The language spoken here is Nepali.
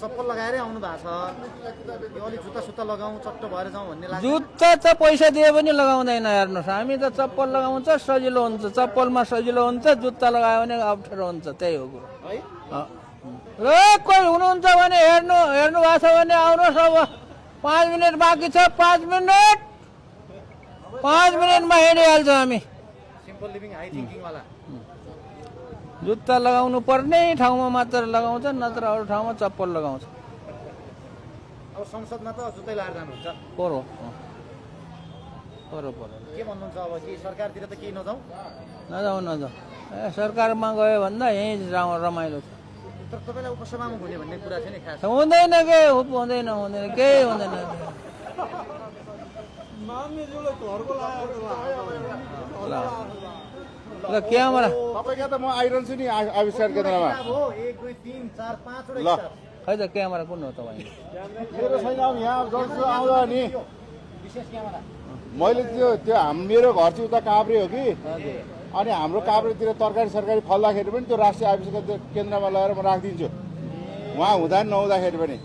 चप्पल लगाएरै आउनु भएको छ यो अलि जुत्ता सुत्ता लगाउँ चट्ट भएर जाउँ भन्ने लाग्छ जुत्ता त पैसा दिए पनि लगाउँदैन हेर्नुहोस् हामी त चप्पल लगाउँछ सजिलो हुन्छ चप्पलमा सजिलो हुन्छ जुत्ता लगायो भने अप्ठ्यारो हुन्छ त्यही हो कुरो है र कोही हुनुहुन्छ भने हेर्नु भएको छ भने आउनुहोस् अब 5 मिनट बाँकी छ 5 मिनटमा हिँडिहाल्छ हामी सिम्पल लिभिङ हाई थिङ्किङ वाला जुत्ता लगाउनु पर्ने ठाउँमा मात्र लगाउँछ नत्र अरू ठाउँमा चप्पल लगाउँछ अब संसदमा त जुत्तै लगाएर जानुहुन्छ पर के भन्नुहुन्छ अब कि सरकारतिर त केही नजाउँ नजाउँ ए सरकारमा गयो भन्दा यहीँ रमाइलो छ तर तपाईँलाई उपसभामा हुने भन्ने कुरा थियो नि खास हुँदैन के हुँदैन केही हुँदैन ल क्यामेरा तपाईँ त म आइरहन्छु नि आविष्कार केन्द्रमा हो 1 2 3 4 5 ल खै त क्यामेरा कुन हो तपाईँ मेरो छैन यहाँ जसो आउँदा नि विशेष क्यामेरा मैले त्यो मेरो घर चाहिँ उता काभ्रे हो कि अनि हाम्रो काभ्रेतिर तरकारी सरकारी फल्दाखेरि पनि त्यो राष्ट्रिय आविष्कार केन्द्रमा लगेर म राखिदिन्छु उहाँ हुँदा नि नहुँदाखेरि पनि